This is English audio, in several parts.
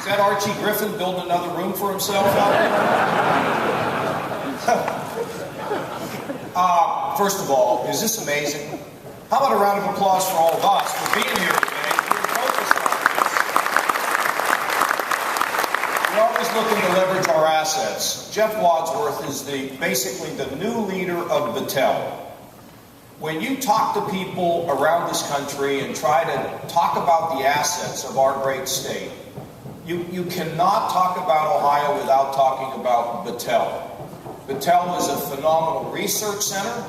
that Archie Griffin building another room for himself out there? First of all, is this amazing? How about a round of applause for all of us for being here today? We're focused on this. We're always looking to leverage our assets. Jeff Wadsworth is basically the new leader of Battelle. When you talk to people around this country and try to talk about the assets of our great state, you cannot talk about Ohio without talking about Battelle. Battelle is a phenomenal research center.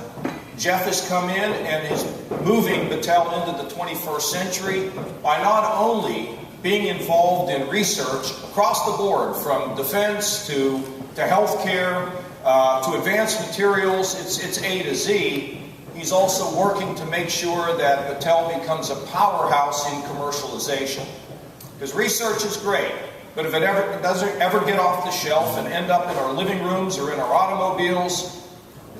Jeff has come in and is moving Battelle into the 21st century by not only being involved in research across the board, from defense to healthcare to advanced materials, it's A to Z. He's also working to make sure that Battelle becomes a powerhouse in commercialization. Because research is great, but if it doesn't ever get off the shelf and end up in our living rooms or in our automobiles,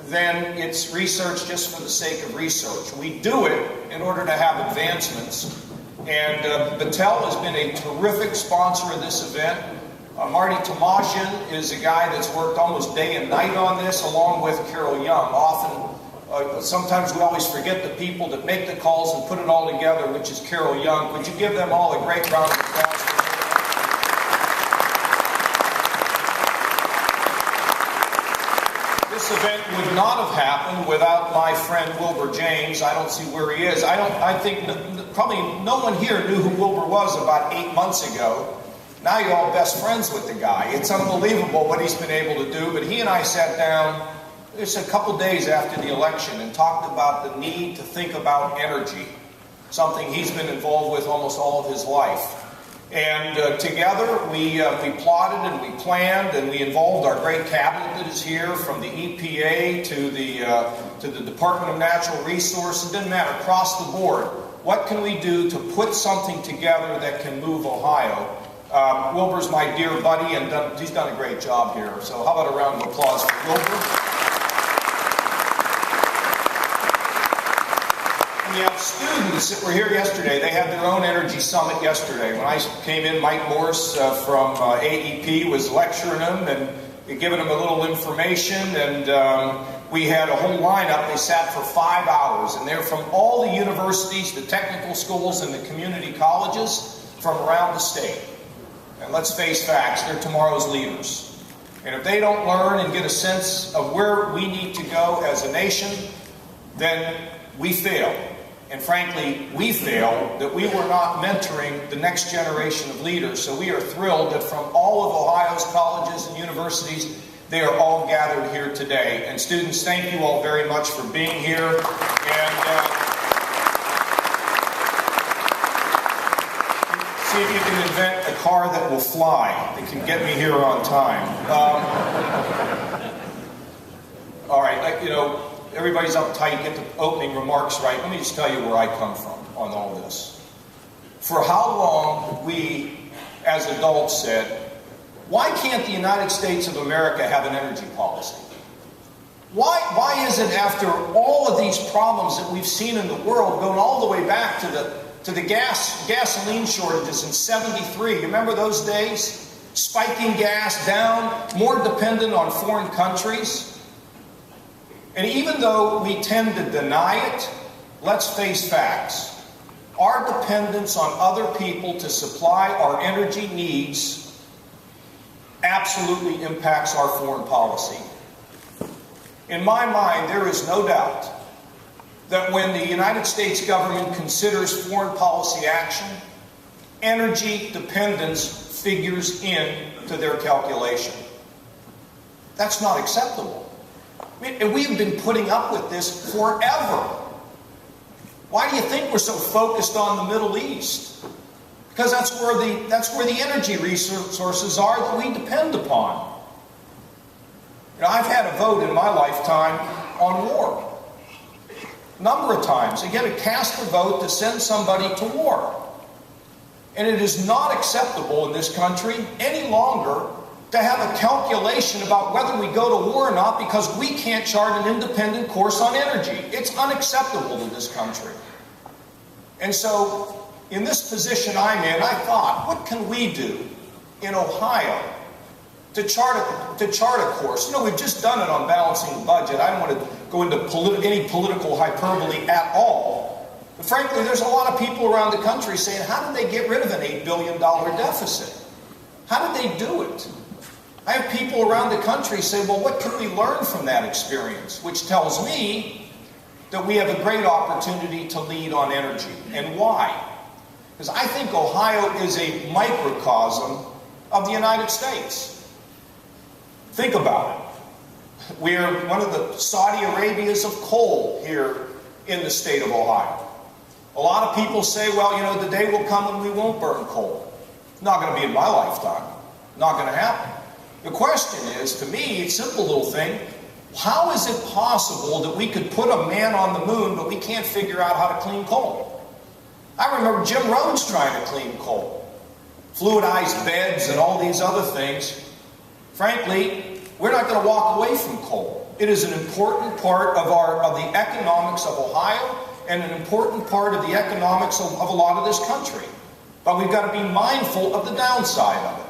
then it's research just for the sake of research. We do it in order to have advancements. And Battelle has been a terrific sponsor of this event. Marty Tomashian is a guy that's worked almost day and night on this, along with Carol Young. Sometimes we always forget the people that make the calls and put it all together, which is Carol Young. Would you give them all a great round of applause? This event would not have happened without my friend Wilbur James. I don't see where he is. I think probably no one here knew who Wilbur was about 8 months ago. Now you're all best friends with the guy. It's unbelievable what he's been able to do. But he and I sat down just a couple days after the election and talked about the need to think about energy, something he's been involved with almost all of his life. And together we plotted and we planned and we involved our great cabinet that is here, from the EPA to the Department of Natural Resources. It doesn't matter, across the board. What can we do to put something together that can move Ohio? Wilbur's my dear buddy, and he's done a great job here. So how about a round of applause for Wilbur? We have students that were here yesterday. They had their own energy summit yesterday. When I came in, Mike Morse from AEP was lecturing them and giving them a little information. And we had a whole lineup. They sat for 5 hours. And they're from all the universities, the technical schools, and the community colleges from around the state. And let's face facts, they're tomorrow's leaders. And if they don't learn and get a sense of where we need to go as a nation, then we fail. And frankly, we fail that we were not mentoring the next generation of leaders. So we are thrilled that from all of Ohio's colleges and universities, they are all gathered here today. And students, thank you all very much for being here. And see if you can invent a car that will fly, that can get me here on time. All right, everybody's uptight, get the opening remarks right. Let me just tell you where I come from on all this. For how long we, as adults, said, why can't the United States of America have an energy policy? Why is it, after all of these problems that we've seen in the world, going all the way back to the gasoline shortages in '73, you remember those days? Spiking gas down, more dependent on foreign countries. And even though we tend to deny it, let's face facts. Our dependence on other people to supply our energy needs absolutely impacts our foreign policy. In my mind, there is no doubt that when the United States government considers foreign policy action, energy dependence figures into their calculation. That's not acceptable. And we've been putting up with this forever. Why do you think we're so focused on the Middle East? Because that's where the energy resources are that we depend upon. I've had a vote in my lifetime on war. A number of times. You get to cast a vote to send somebody to war. And it is not acceptable in this country any longer to have a calculation about whether we go to war or not because we can't chart an independent course on energy. It's unacceptable in this country. And so, in this position I'm in, I thought, what can we do in Ohio to chart a course. You know, we've just done it on balancing the budget. I don't want to go into any political hyperbole at all. But frankly, there's a lot of people around the country saying, how did they get rid of an $8 billion deficit? How did they do it? I have people around the country say, well, what can we learn from that experience? Which tells me that we have a great opportunity to lead on energy. And why? Because I think Ohio is a microcosm of the United States. Think about it. We're one of the Saudi Arabias of coal here in the state of Ohio. A lot of people say, well, you know, the day will come when we won't burn coal. Not going to be in my lifetime. Not going to happen. The question is, to me, it's a simple little thing. How is it possible that we could put a man on the moon, but we can't figure out how to clean coal? I remember Jim Rhodes trying to clean coal. Fluidized beds and all these other things. Frankly, we're not going to walk away from coal. It is an important part of the economics of Ohio and an important part of the economics of a lot of this country. But we've got to be mindful of the downside of it.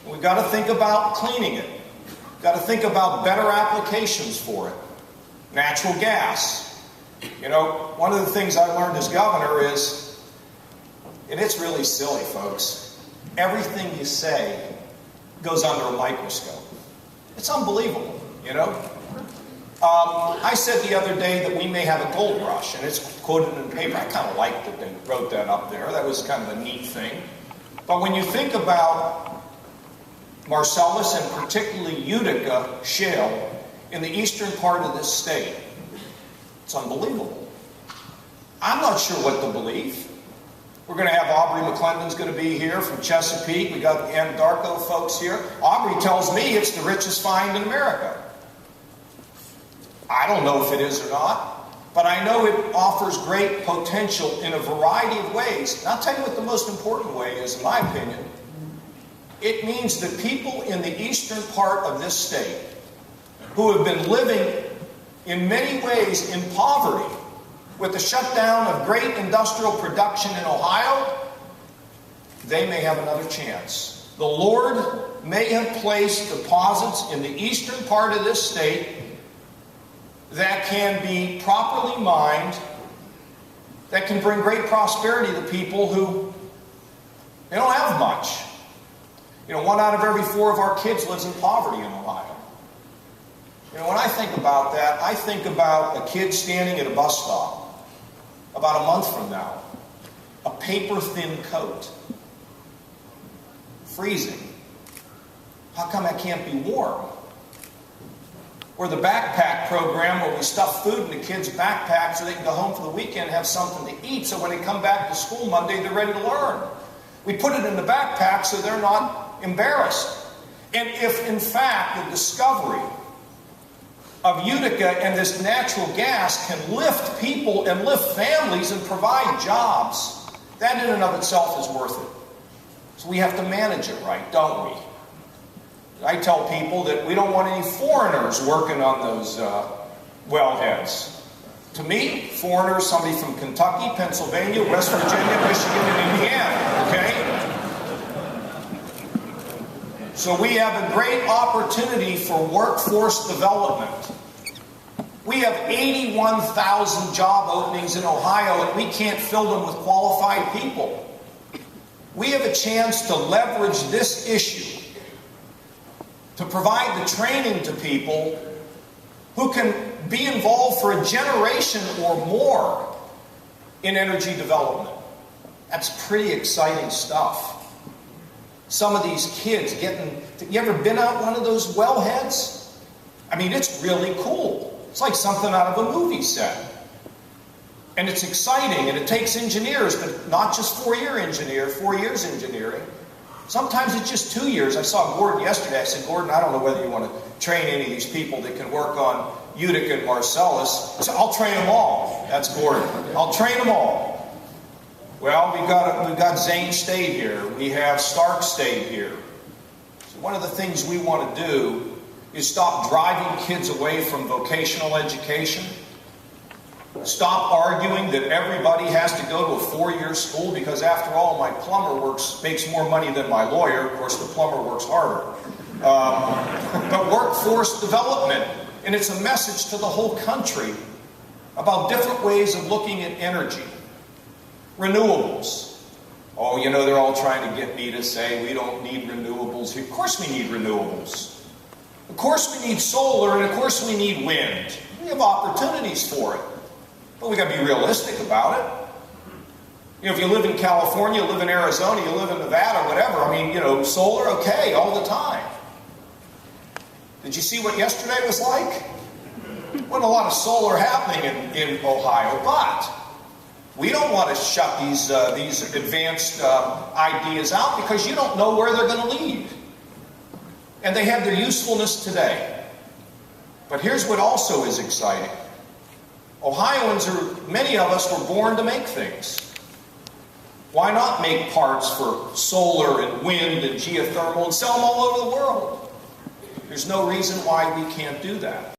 We've got to think about cleaning it. We've got to think about better applications for it. Natural gas. You know, one of the things I learned as governor is, and it's really silly, folks, everything you say goes under a microscope. It's unbelievable, you know. I said the other day that we may have a gold rush, and it's quoted in the paper. I kind of liked that they wrote that up there. That was kind of a neat thing. But when you think about Marcellus and particularly Utica shale in the eastern part of this state, it's unbelievable. I'm not sure what to believe. We're going to have Aubrey McClendon's going to be here from Chesapeake. We got the Anadarko folks here. Aubrey tells me it's the richest find in America. I don't know if it is or not, but I know it offers great potential in a variety of ways. And I'll tell you what the most important way is, in my opinion. It means that people in the eastern part of this state who have been living in many ways in poverty with the shutdown of great industrial production in Ohio, they may have another chance. The Lord may have placed deposits in the eastern part of this state that can be properly mined, that can bring great prosperity to people who they don't have much. You know, 1 out of every 4 of our kids lives in poverty in Ohio. You know, when I think about that, I think about a kid standing at a bus stop about a month from now, a paper-thin coat, freezing. How come that can't be warm? Or the backpack program where we stuff food in the kids' backpacks so they can go home for the weekend and have something to eat, so when they come back to school Monday, they're ready to learn. We put it in the backpack so they're not embarrassed. And if, in fact, the discovery of Utica and this natural gas can lift people and lift families and provide jobs, that in and of itself is worth it. So we have to manage it right, don't we? I tell people that we don't want any foreigners working on those wellheads. To me, foreigners, somebody from Kentucky, Pennsylvania, West Virginia, Michigan, and Indiana, okay? So we have a great opportunity for workforce development. We have 81,000 job openings in Ohio, and we can't fill them with qualified people. We have a chance to leverage this issue to provide the training to people who can be involved for a generation or more in energy development. That's pretty exciting stuff. Some of these kids you ever been out one of those wellheads? I mean, it's really cool. It's like something out of a movie set. And it's exciting, and it takes engineers, but not just 4 years engineering. Sometimes it's just 2 years. I saw Gordon yesterday. I said, Gordon, I don't know whether you want to train any of these people that can work on Utica and Marcellus. So I'll train them all. That's Gordon. I'll train them all. Well, we've got Zane State here. We have Stark State here. So one of the things we want to do is stop driving kids away from vocational education. Stop arguing that everybody has to go to a four-year school, because after all, my plumber makes more money than my lawyer. Of course, the plumber works harder. But workforce development, and it's a message to the whole country about different ways of looking at energy. Renewables. Oh, you know, they're all trying to get me to say we don't need renewables. Of course we need renewables. Of course we need solar, and of course we need wind. We have opportunities for it. But we got to be realistic about it. You know, if you live in California, you live in Arizona, you live in Nevada, whatever, I mean, you know, solar, okay, all the time. Did you see what yesterday was like? Wasn't a lot of solar happening in Ohio, but we don't want to shut these advanced ideas out, because you don't know where they're going to lead. And they have their usefulness today. But here's what also is exciting. Ohioans many of us were born to make things. Why not make parts for solar and wind and geothermal and sell them all over the world? There's no reason why we can't do that.